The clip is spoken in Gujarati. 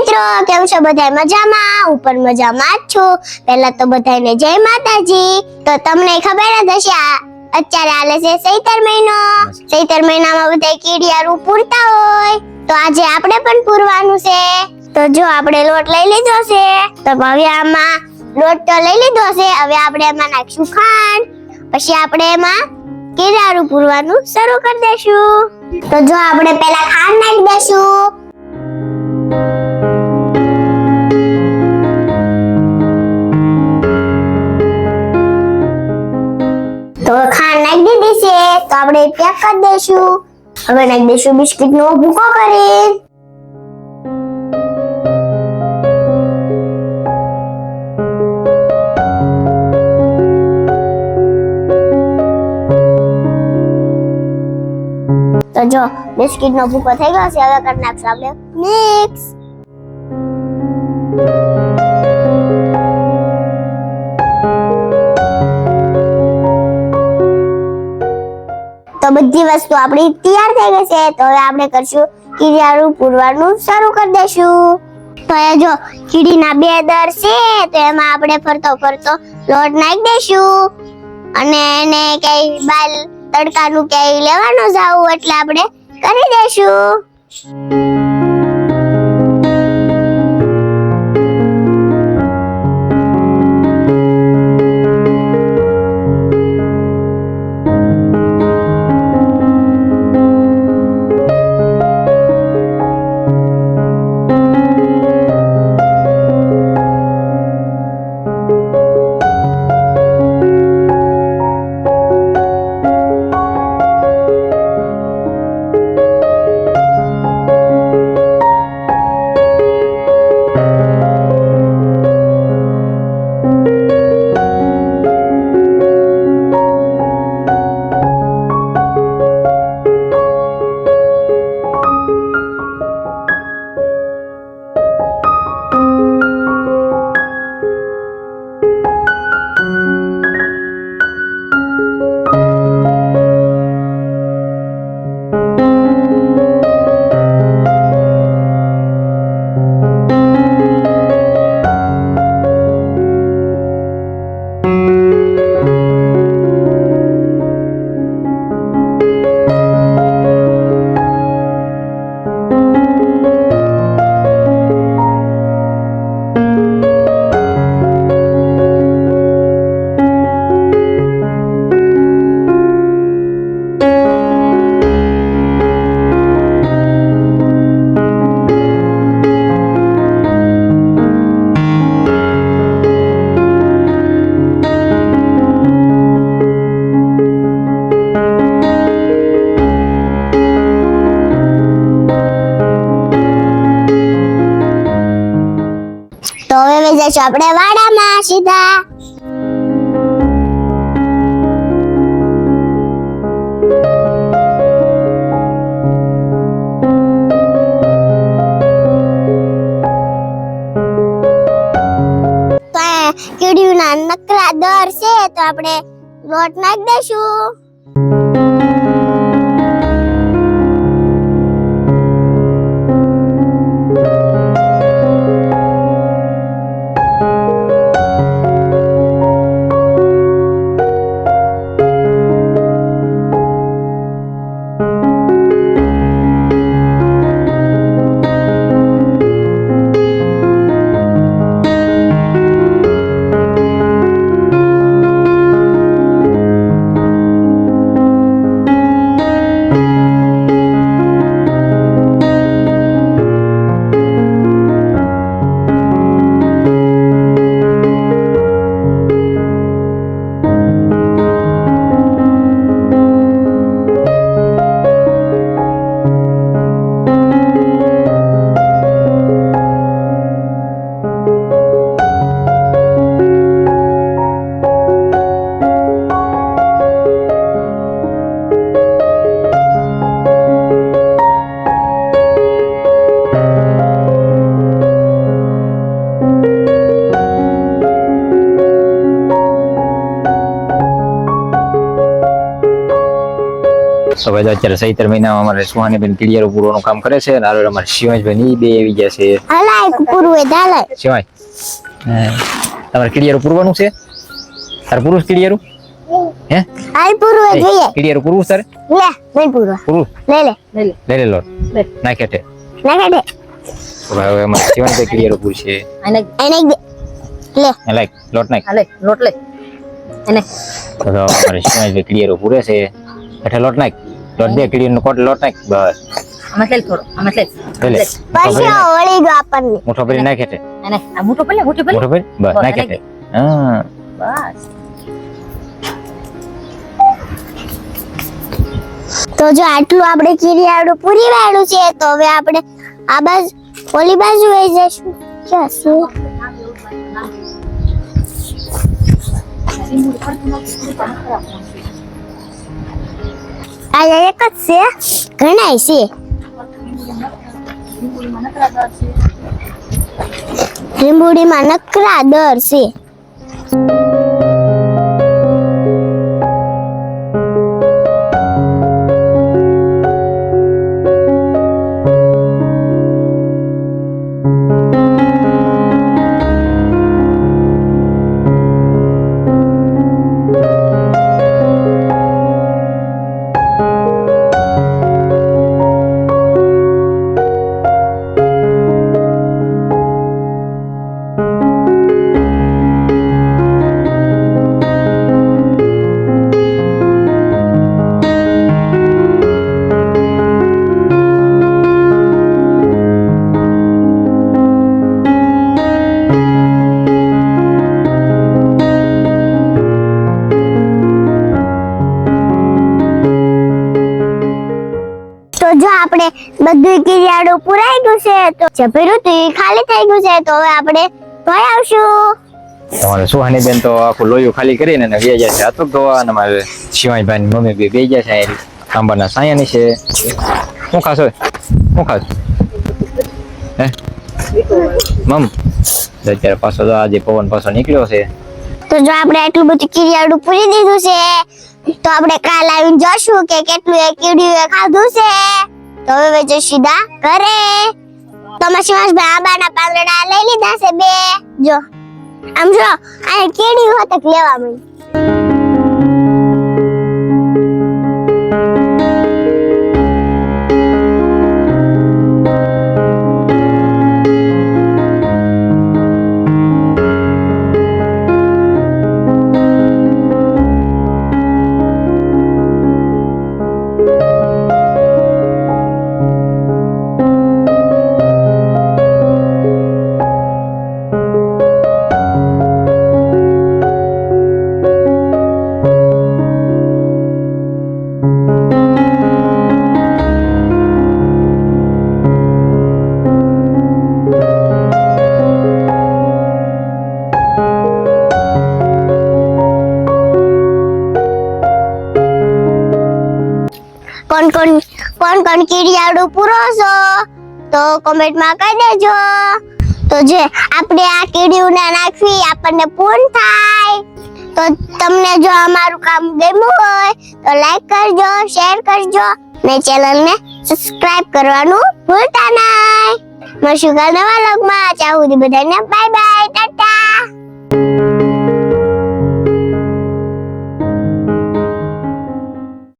મિત્રો, કેમ છો બધા? મજામાં? હું પણ મજામાં જ છું. પહેલા તો બધાને જય માતાજી. તો તમને ખબર જ હશે અત્યારે હાલે છે ચૈતર મહિનો. ચૈતર મહિનામાં બધા કીડિયારું પૂરતા હોય, તો આજે આપણે પણ પૂરવાનું છે. તો જો આપણે લોટ લઈ લીધો છે, તો હવે આમાં લોટ તો લઈ લીધો છે, હવે આપણે એમાં નાખશું ખાંડ. પછી આપણે એમાં કીડિયારું પૂરવાનું શરૂ કરી દેશું. તો જો આપણે પહેલા ખાંડ નાખી દેશું. તો ખાંડ નાખી દીધી છે, તો આપણે પેક કરી દેશું. હવે નાખી દેશું બિસ્કિટનો ભૂકો કરી. તો જો બિસ્કિટનો ભૂકો થઈ ગયો છે, હવે કરી નાખશું આપણે મિક્સ. તો બધી વસ્તુ આપણી તૈયાર થઈ ગઈ છે, તો હવે આપણે કરશું કીડિયારું પૂરવાનું શરૂ કરી દેશું. તો એ જો કીડીના 2 દર છે, તો એમાં આપણે ફરતો ફરતો લોટ નાખી દેશું. અને એને કઈ બાલ તડકાનું ક્યાંય લેવાનું જાવું એટલે આપણે કરી દેશું. તો હવે જઈશું આપણે વાડામાં સીધા. તો કીડીના નકરા દર છે, તો આપણે લોટ નાખી દઈશું. તો ભાઈ તો અત્યારે ચૈત્ર મહિનામાં અમારે સુહાનીબેન કીડિયારો પૂરવાનું કામ કરે છે અને હાલ અમારે શિવાંશભાઈ ઈ બે આવી ગયા છે. હલાય પૂરું એ ધાલાય શિવાંશ તમારે કીડિયારો પૂરવાનું છે? તારે પૂરું કીડિયારું હે? હાલ પૂરું એ જોઈએ. કીડિયારું પૂરવું તારે? લે નહીં પૂરું. પૂરું લે લે લે લોટ નાખે તે નાખે દે. તો ભાઈ હવે અમારે શિવાંશભાઈ કીડિયારો પૂરશે. એને દે લે લાઈક લોટ નાખ. લે લોટ લે એને તો અમારે શિવાંશભાઈ કીડિયારો પૂરે છે. એટલે લોટ નાખ. લોટ દે કીડિયાનો કોટ લોટ નાખ. બસ આમાં લે થોડો આમાં લે લે પછી ઓળી ગયો આપણને. મુઠો ભરી નાખે તે એને આ મોટો પેલે મોટો પેલે મુઠો ભરી બસ નાખે તે. હા બસ તો જો આટલું આપણે કીડિયારું પૂરી વાળું છે તો હવે આપણે આ બાજુ ઓલી બાજુ વહી જઈશું. ક્યાં છે આ એક જ છે ઘણાય છે. લીંબુડીમાં નકરા દર છે. તો જો આપણે બધું કીડિયારું પુરાઈ ગયું છે તો જભેરું તો ઈ ખાલી થઈ ગયું છે તો હવે આપણે ધોઈ આવશું. તમારે સુહાનીબેન તો આખું લોયું ખાલી કરીને ને બે જાય છે હાથો ધોવા અને મારે શિવાંશભાઈ ની મમ્મી બે જાય છે આંબાના સાયાની છે. શું ખાશો? શું ખાશ હે મમ? અત્યારે પાછો તો આજે પવન પાછો નીકળ્યો છે. તો જો આપણે આટલું બધું કીડિયારું પૂરી દીધું છે તો આપણે કાલ આવીને જોશું કે કેટલું એ કીડિયું ખાધું છે. તો હવે જો સીધા ઘરે. તો શિવાંશભાઈ આંબાના પાંદડા લઈ લીધા છે બે. જો આમ જો આ કીડિયું હોતક લેવા મળી. કોણ કીડિયારું પૂરો છો તો કોમેન્ટમાં કહી દેજો. તો જે આપણે આ કીડિયું ને નાખવી આપણને પૂર્ણ થાય. તો તમને જો અમારું કામ ગમ્યું હોય તો લાઈક કરજો, શેર કરજો ને ચેનલને સબસ્ક્રાઇબ કરવાનું ભૂલતા નહીં. મળશું કાલ નવા વ્લોગમાં. ત્યાં સુધી બધાને બાય બાય, ટાટા.